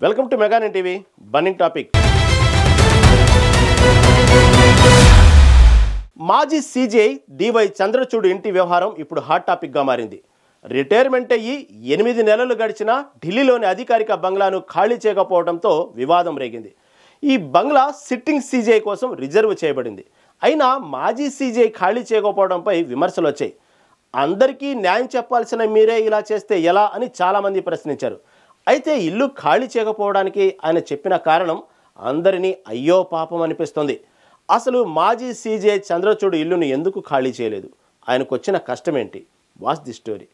Welcome to mega TV burning topic. మాజీ CJI DY Chandrachud ఇంటి వ్యవహారం ఇప్పుడు హాట్ టాపిక్గా మారింది. రిటైర్మెంట్ అయ్యి 8 నెలలు గడిచినా ఢిల్లీలోని అధికారిక బంగ్లాను ఖాళీ చేయకపోవడంతో వివాదం రేగింది. ఈ బంగ్లా సిట్టింగ్ సీజీఐ కోసం రిజర్వ్ చేయబడింది. అయినా మాజీ సీజీఐ ఖాళీ చేయకపోవడంపై విమర్శలు వచ్చాయి. అందరికీ న్యాయం చెప్పాల్సిన మీరే ఇలా చేస్తే ఎలా అని చాలామంది ప్రశ్నించారు. అయితే ఇల్లు ఖాళీ చేయకపోవడానికి ఆయన చెప్పిన కారణం అందరినీ అయ్యో పాపం అనిపిస్తుంది. అసలు మాజీ సీజీఐ చంద్రచూడ్ ఇల్లును ఎందుకు ఖాళీ చేయలేదు? ఆయనకు వచ్చిన కష్టమేంటి? Watch the story.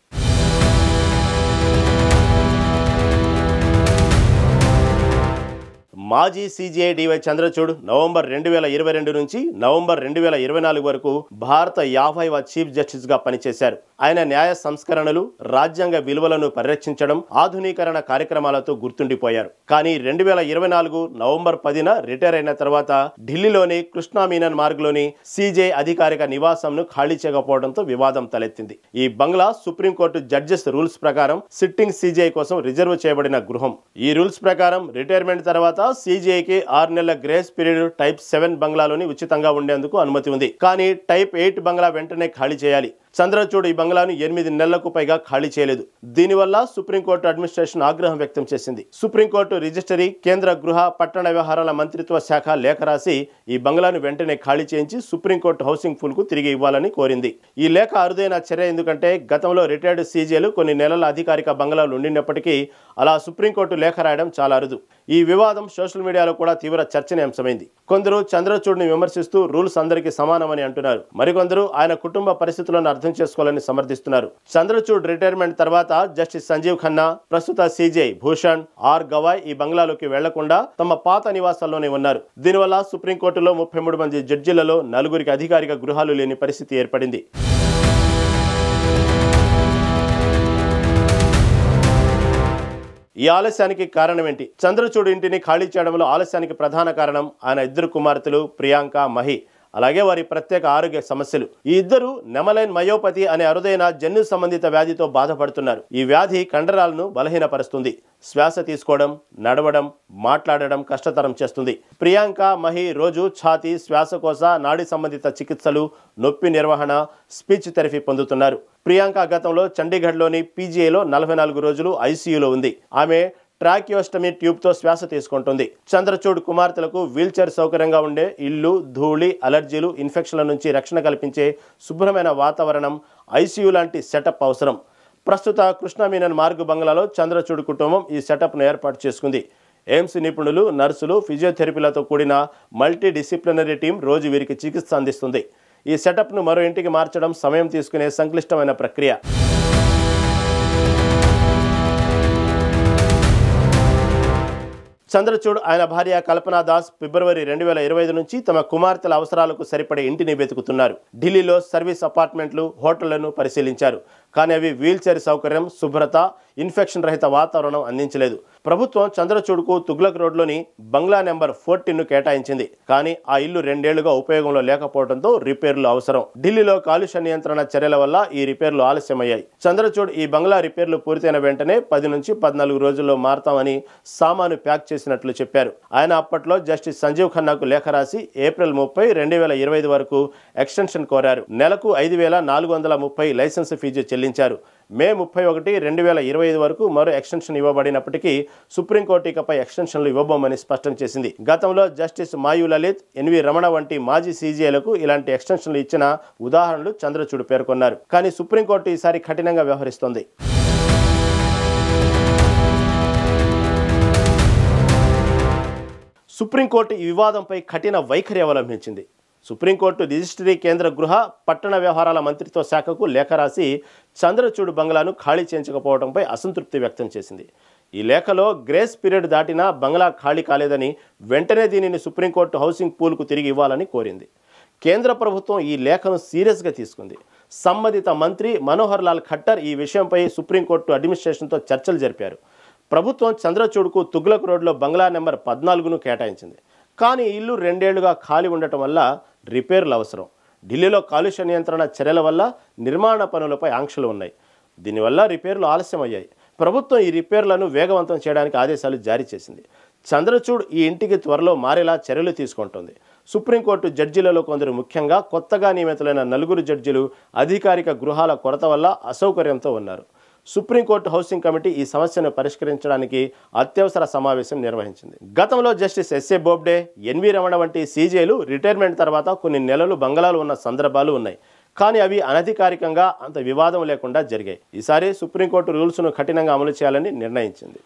మాజీ సీజీఐ డివై చంద్రచూడ్ నవంబర్ 2022 నుంచి నవంబర్ 2024 వరకు భారత 50వ చీఫ్ జస్టిస్గా పనిచేశారు. ఆయన న్యాయ సంస్కరణలు, రాజ్యాంగ విలువలను పరిరక్షించడం, ఆధునీకరణ కార్యక్రమాలతో గుర్తుండిపోయారు. కానీ 2024 నవంబర్ 10న రిటైర్ అయిన తర్వాత ఢిల్లీలోని కృష్ణా మీనన్ మార్గ్లోని సీజీఐ అధికారిక నివాసంను ఖాళీ చేయకపోవడంతో వివాదం తలెత్తింది. ఈ బంగ్లా సుప్రీంకోర్టు జడ్జెస్ రూల్స్ ప్రకారం సిట్టింగ్ సీజీఐ కోసం రిజర్వ్ చేయబడిన గృహం. ఈ రూల్స్ ప్రకారం రిటైర్మెంట్ తర్వాత సీజీఐకి 6 నెలల గ్రేస్ పీరియడ్ టైప్ 7 బంగ్లాలోని ఉచితంగా ఉండేందుకు అనుమతి ఉంది. కానీ టైప్ 8 బంగ్లా వెంటనే ఖాళీ చేయాలి. చంద్రచూడ్ ఈ బంగ్లాను 8 నెలలకు పైగా ఖాళీ చేయలేదు. దీనివల్ల సుప్రీంకోర్టు అడ్మినిస్ట్రేషన్ ఆగ్రహం వ్యక్తం చేసింది. సుప్రీంకోర్టు రిజిస్టరీ, కేంద్ర గృహ పట్టణ వ్యవహారాల మంత్రిత్వ శాఖ లేఖ రాసి ఈ బంగ్లాను వెంటనే ఖాళీ చేయించి సుప్రీంకోర్టు హౌసింగ్ పూల్ కు తిరిగి ఇవ్వాలని కోరింది. ఈ లేఖ అరుదైన చర్య. ఎందుకంటే గతంలో రిటైర్డ్ సీజీఐలు కొన్ని నెలల అధికారిక బంగ్లాలు ఉండినప్పటికీ అలా సుప్రీంకోర్టు లేఖ రాయడం చాలా అరుదు. ఈ వివాదం సోషల్ మీడియాలో కూడా తీవ్ర చర్చనీయాంశమైంది. కొందరు చంద్రచూడ్ని విమర్శిస్తూ రూల్స్ అందరికీ సమానమని అంటున్నారు. మరికొందరు ఆయన కుటుంబ పరిస్థితులను అర్థం చేసుకోవాలని సమర్థిస్తున్నారు. చంద్రచూడ్ రిటైర్మెంట్ తర్వాత జస్టిస్ సంజీవ్ ఖన్నా, ప్రస్తుత సీజీఐ భూషణ్ ఆర్ గవాయ్ ఈ బంగ్లాలోకి వెళ్లకుండా తమ పాత నివాసాల్లోనే ఉన్నారు. దీనివల్ల సుప్రీంకోర్టులో 33 మంది జడ్జిలలో 4 అధికారిక గృహాలు లేని పరిస్థితి ఏర్పడింది. ఈ ఆలస్యానికి కారణం ఏంటి? చంద్రచూడ్ ఇంటిని ఖాళీ చేయడంలో ఆలస్యానికి ప్రధాన కారణం ఆయన 2 కుమార్తెలు ప్రియాంక, మహి, అలాగే వారి ప్రత్యేక ఆరోగ్య సమస్యలు. ఈ ఇద్దరు నెమలైన్ మయోపతి అనే అరుదైన జన్యు సంబంధిత వ్యాధితో బాధపడుతున్నారు. ఈ వ్యాధి కండరాలను బలహీనపరుస్తుంది. శ్వాస తీసుకోవడం, నడవడం, మాట్లాడడం కష్టతరం చేస్తుంది. ప్రియాంక, మహి రోజు ఛాతీ, శ్వాసకోశ, నాడీ సంబంధిత చికిత్సలు, నొప్పి నిర్వహణ, స్పీచ్ థెరపీ పొందుతున్నారు. ప్రియాంక గతంలో చండీగఢ్లోని పీజీఐలో 44 రోజులు ఐసీయూలో ఉంది. ఆమె ట్రాకియోస్టమీ ట్యూబ్తో శ్వాస తీసుకుంటుంది. చంద్రచూడ్ కుమార్తెలకు వీల్చైర్ సౌకర్యంగా ఉండే ఇల్లు, ధూళి, అలర్జీలు, ఇన్ఫెక్షన్ల నుంచి రక్షణ కల్పించే శుభ్రమైన వాతావరణం, ఐసీయూ లాంటి సెటప్ అవసరం. ప్రస్తుత కృష్ణా మీనన్ మార్గ్ బంగ్లాలో చంద్రచూడ్ కుటుంబం ఈ సెటప్ను ఏర్పాటు చేసుకుంది. ఎయిమ్స్ నిపుణులు, నర్సులు, ఫిజియోథెరపీలతో కూడిన మల్టీ డిసిప్లినరీ టీం రోజు వీరికి చికిత్స అందిస్తుంది. ఈ సెటప్ను మరో ఇంటికి మార్చడం సమయం తీసుకునే సంక్లిష్టమైన ప్రక్రియ. చంద్రచూడ్ ఆయన భార్య కల్పనా దాస్ ఫిబ్రవరి 2025 నుంచి తమ కుమార్తెల అవసరాలకు సరిపడే ఇంటిని వెతుకుతున్నారు. ఢిల్లీలో సర్వీస్ అపార్ట్మెంట్లు, హోటళ్లను పరిశీలించారు. కానీ అవి వీల్చైర్ సౌకర్యం, శుభ్రత, ఇన్ఫెక్షన్ రహిత వాతావరణం అందించలేదు. ప్రభుత్వం చంద్రచూడ్కు తుగ్లక్ రోడ్లోని బంగ్లా నెంబర్ 14ను కేటాయించింది. కానీ ఆ ఇల్లు 2 ఏళ్లుగా ఉపయోగంలో లేకపోవడంతో రిపేర్లు అవసరం. ఢిల్లీలో కాలుష్య నియంత్రణ చర్యల వల్ల ఈ రిపేర్లు ఆలస్యమయ్యాయి. చంద్రచూడ్ ఈ బంగ్లా రిపేర్లు పూర్తయిన వెంటనే 10 నుంచి 14 రోజుల్లో మారతామని సామాను ప్యాక్ చేసినట్లు చెప్పారు. ఆయన అప్పట్లో జస్టిస్ సంజీవ్ ఖన్నాకు లేఖ రాసి ఏప్రిల్ 30, 2025 వరకు ఎక్స్టెన్షన్ కోరారు. నెలకు 5,430 లైసెన్స్ ఫీజు చెల్లించారు. మే 31, 2025 వరకు మరో ఎక్స్టెన్షన్ ఇవ్వబడినప్పటికీ సుప్రీంకోర్టు ఇకపై ఎక్స్టెన్షన్లు ఇవ్వబోమని స్పష్టం చేసింది. గతంలో జస్టిస్ మాయు లలిత్, ఎన్వి రమణ వంటి మాజీ సీజీఐలకు ఇలాంటి ఎక్స్టెన్షన్లు ఇచ్చిన ఉదాహరణలు చంద్రచూడ్ పేర్కొన్నారు. కానీ సుప్రీంకోర్టు ఈసారి కఠినంగా వ్యవహరిస్తోంది. సుప్రీంకోర్టు ఈ వివాదంపై కఠిన వైఖరి అవలంబించింది. సుప్రీంకోర్టు రిజిస్టరీ, కేంద్ర గృహ పట్టణ వ్యవహారాల మంత్రిత్వ శాఖకు లేఖ రాసి చంద్రచూడ్ బంగ్లాను ఖాళీ చేయించకపోవడంపై అసంతృప్తి వ్యక్తం చేసింది. ఈ లేఖలో గ్రేస్ పీరియడ్ దాటినా బంగ్లా ఖాళీ కాలేదని, వెంటనే దీనిని సుప్రీంకోర్టు హౌసింగ్ పూల్కు తిరిగి ఇవ్వాలని కోరింది. కేంద్ర ప్రభుత్వం ఈ లేఖను సీరియస్గా తీసుకుంది. సంబంధిత మంత్రి మనోహర్ లాల్ ఖట్టర్ ఈ విషయంపై సుప్రీంకోర్టు అడ్మినిస్ట్రేషన్తో చర్చలు జరిపారు. ప్రభుత్వం చంద్రచూడ్కు తుగ్లక్ రోడ్లో బంగ్లా నెంబర్ 14ను కేటాయించింది. కానీ ఇల్లు 2 ఏళ్లుగా ఖాళీ ఉండటం వల్ల రిపేర్లు అవసరం. ఢిల్లీలో కాలుష్య నియంత్రణ చర్యల వల్ల నిర్మాణ పనులపై ఆంక్షలు ఉన్నాయి. దీనివల్ల రిపేర్లు ఆలస్యమయ్యాయి. ప్రభుత్వం ఈ రిపేర్లను వేగవంతం చేయడానికి ఆదేశాలు జారీ చేసింది. చంద్రచూడ్ ఈ ఇంటికి త్వరలో మారేలా చర్యలు తీసుకుంటోంది. సుప్రీంకోర్టు జడ్జీలలో కొందరు, ముఖ్యంగా కొత్తగా నియమితులైన 4 జడ్జీలు అధికారిక గృహాల కొరత వల్ల అసౌకర్యంతో ఉన్నారు. సుప్రీంకోర్టు హౌసింగ్ కమిటీ ఈ సమస్యను పరిష్కరించడానికి అత్యవసర సమావేశం నిర్వహించింది. గతంలో Justice S A Bobde, N V Ramana వంటి సీజేలు రిటైర్మెంట్ తర్వాత కొన్ని నెలలు బంగళాలు ఉన్న సందర్భాలు ఉన్నాయి. కానీ అవి అనధికారికంగా అంత వివాదం లేకుండా జరిగాయి. ఈసారి సుప్రీంకోర్టు రూల్స్ను కఠినంగా అమలు చేయాలని నిర్ణయించింది.